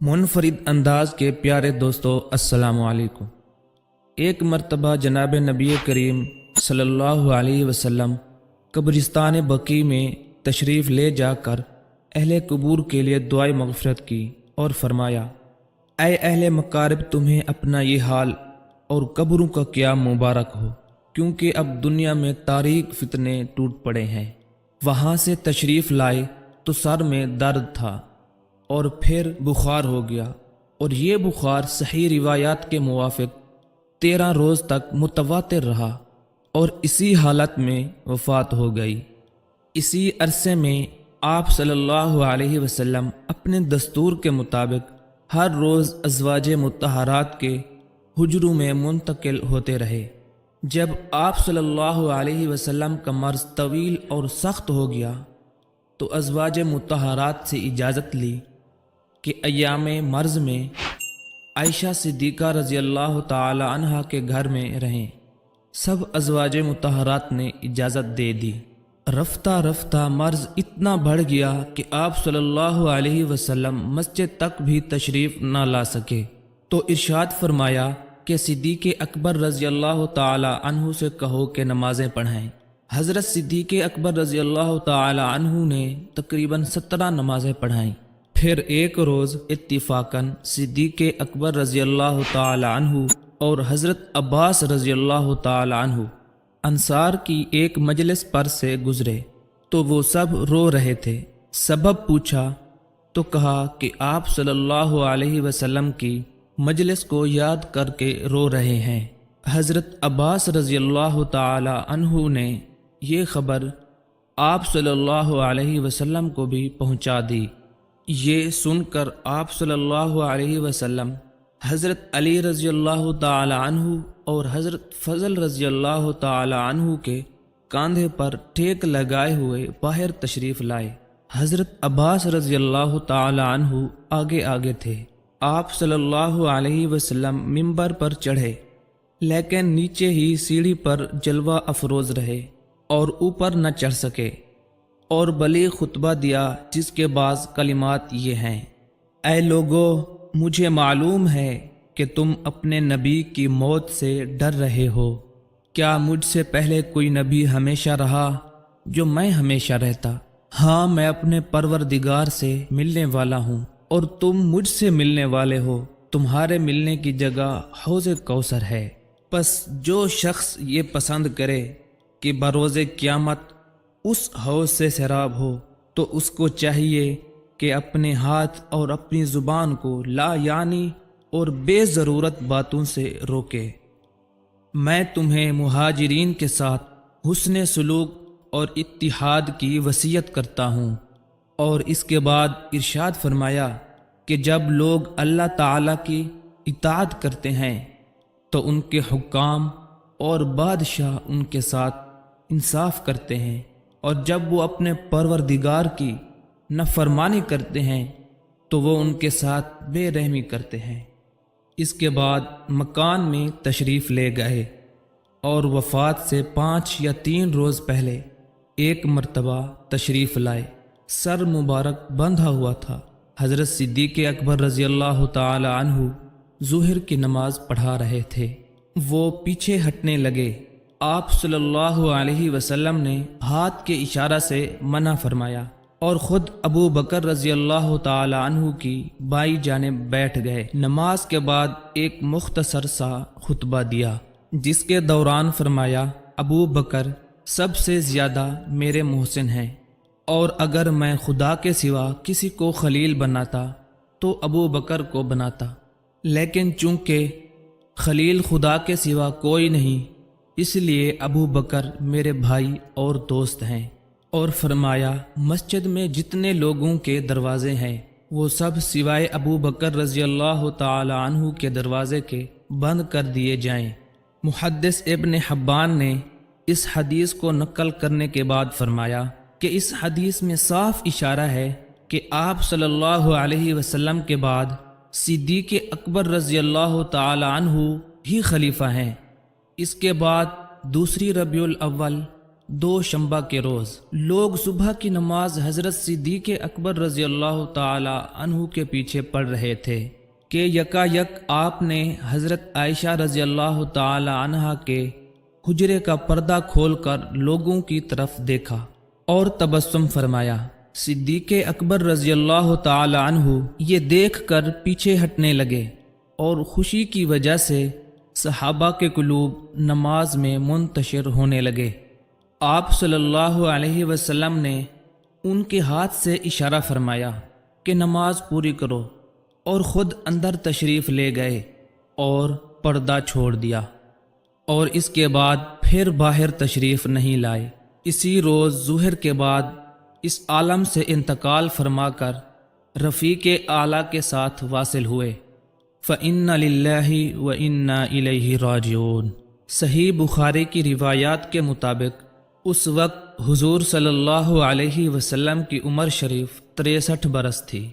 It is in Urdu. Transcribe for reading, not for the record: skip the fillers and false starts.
منفرد انداز کے پیارے دوستو السلام علیکم۔ ایک مرتبہ جناب نبی کریم صلی اللہ علیہ وسلم قبرستان بقیع میں تشریف لے جا کر اہل قبور کے لیے دعائے مغفرت کی اور فرمایا، اے اہل مقارب، تمہیں اپنا یہ حال اور قبروں کا قیام مبارک ہو، کیونکہ اب دنیا میں تاریک فتنے ٹوٹ پڑے ہیں۔ وہاں سے تشریف لائے تو سر میں درد تھا اور پھر بخار ہو گیا، اور یہ بخار صحیح روایات کے موافق 13 روز تک متواتر رہا اور اسی حالت میں وفات ہو گئی۔ اسی عرصے میں آپ صلی اللہ علیہ وسلم اپنے دستور کے مطابق ہر روز ازواج مطہرات کے حجروں میں منتقل ہوتے رہے۔ جب آپ صلی اللہ علیہ وسلم کا مرض طویل اور سخت ہو گیا تو ازواج مطہرات سے اجازت لی کہ ایام مرض میں عائشہ صدیقہ رضی اللہ تعالی عنہا کے گھر میں رہیں۔ سب ازواج مطہرات نے اجازت دے دی۔ رفتہ رفتہ مرض اتنا بڑھ گیا کہ آپ صلی اللہ علیہ وسلم مسجد تک بھی تشریف نہ لا سکے، تو ارشاد فرمایا کہ صدیق اکبر رضی اللہ تعالی عنہ سے کہو کہ نمازیں پڑھائیں۔ حضرت صدیق اکبر رضی اللہ تعالی عنہ نے تقریباً 17 نمازیں پڑھائیں۔ پھر ایک روز اتفاقاً صدیق اکبر رضی اللہ تعالی عنہ اور حضرت عباس رضی اللہ تعالی عنہ انصار کی ایک مجلس پر سے گزرے تو وہ سب رو رہے تھے۔ سبب پوچھا تو کہا کہ آپ صلی اللہ علیہ وسلم کی مجلس کو یاد کر کے رو رہے ہیں۔ حضرت عباس رضی اللہ تعالی عنہ نے یہ خبر آپ صلی اللہ علیہ وسلم کو بھی پہنچا دی۔ یہ سن کر آپ صلی اللہ علیہ وسلم حضرت علی رضی اللہ تعالی عنہ اور حضرت فضل رضی اللہ تعالی عنہ کے کاندھے پر ٹیک لگائے ہوئے باہر تشریف لائے۔ حضرت عباس رضی اللہ تعالی عنہ آگے آگے تھے۔ آپ صلی اللہ علیہ وسلم ممبر پر چڑھے، لیکن نیچے ہی سیڑھی پر جلوہ افروز رہے اور اوپر نہ چڑھ سکے، اور بلیغ خطبہ دیا جس کے بعض کلمات یہ ہیں: اے لوگو، مجھے معلوم ہے کہ تم اپنے نبی کی موت سے ڈر رہے ہو۔ کیا مجھ سے پہلے کوئی نبی ہمیشہ رہا جو میں ہمیشہ رہتا؟ ہاں، میں اپنے پروردگار سے ملنے والا ہوں اور تم مجھ سے ملنے والے ہو۔ تمہارے ملنے کی جگہ حوض کوثر ہے۔ پس جو شخص یہ پسند کرے کہ بروز قیامت اس حوض سے سیراب ہو، تو اس کو چاہیے کہ اپنے ہاتھ اور اپنی زبان کو لا یعنی اور بے ضرورت باتوں سے روکے۔ میں تمہیں مہاجرین کے ساتھ حسن سلوک اور اتحاد کی وصیت کرتا ہوں۔ اور اس کے بعد ارشاد فرمایا کہ جب لوگ اللہ تعالیٰ کی اطاعت کرتے ہیں تو ان کے حکام اور بادشاہ ان کے ساتھ انصاف کرتے ہیں، اور جب وہ اپنے پروردگار کی نافرمانی کرتے ہیں تو وہ ان کے ساتھ بے رحمی کرتے ہیں۔ اس کے بعد مکان میں تشریف لے گئے اور وفات سے 5 یا 3 روز پہلے ایک مرتبہ تشریف لائے۔ سر مبارک بندھا ہوا تھا۔ حضرت صدیق اکبر رضی اللہ تعالی عنہ ظہر کی نماز پڑھا رہے تھے۔ وہ پیچھے ہٹنے لگے۔ آپ صلی اللہ علیہ وسلم نے ہاتھ کے اشارہ سے منع فرمایا اور خود ابو بکر رضی اللہ تعالی عنہ کی بائیں جانب بیٹھ گئے۔ نماز کے بعد ایک مختصر سا خطبہ دیا، جس کے دوران فرمایا، ابو بکر سب سے زیادہ میرے محسن ہیں، اور اگر میں خدا کے سوا کسی کو خلیل بناتا تو ابو بکر کو بناتا، لیکن چونکہ خلیل خدا کے سوا کوئی نہیں، اس لیے ابو بکر میرے بھائی اور دوست ہیں۔ اور فرمایا، مسجد میں جتنے لوگوں کے دروازے ہیں وہ سب سوائے ابو بکر رضی اللہ تعالی عنہ کے دروازے کے بند کر دیے جائیں۔ محدث ابن حبان نے اس حدیث کو نقل کرنے کے بعد فرمایا کہ اس حدیث میں صاف اشارہ ہے کہ آپ صلی اللہ علیہ وسلم کے بعد صدیق اکبر رضی اللہ تعالی عنہ ہی خلیفہ ہیں۔ اس کے بعد دوسری ربیع الاول دوشنبہ کے روز لوگ صبح کی نماز حضرت صدیق اکبر رضی اللہ تعالی عنہ کے پیچھے پڑھ رہے تھے کہ یکایک آپ نے حضرت عائشہ رضی اللہ تعالی عنہا کے حجرے کا پردہ کھول کر لوگوں کی طرف دیکھا اور تبسم فرمایا۔ صدیق اکبر رضی اللہ تعالی عنہ یہ دیکھ کر پیچھے ہٹنے لگے اور خوشی کی وجہ سے صحابہ کے قلوب نماز میں منتشر ہونے لگے۔ آپ صلی اللہ علیہ وسلم نے ان کے ہاتھ سے اشارہ فرمایا کہ نماز پوری کرو، اور خود اندر تشریف لے گئے اور پردہ چھوڑ دیا، اور اس کے بعد پھر باہر تشریف نہیں لائے۔ اسی روز ظہر کے بعد اس عالم سے انتقال فرما کر رفیق اعلیٰ کے ساتھ واصل ہوئے۔ فَإِنَّ لِلَّهِ وَإِنَّا إِلَيْهِ راجعون۔ صحیح بخاری کی روایات کے مطابق اس وقت حضور صلی اللہ علیہ وسلم کی عمر شریف 63 برس تھی۔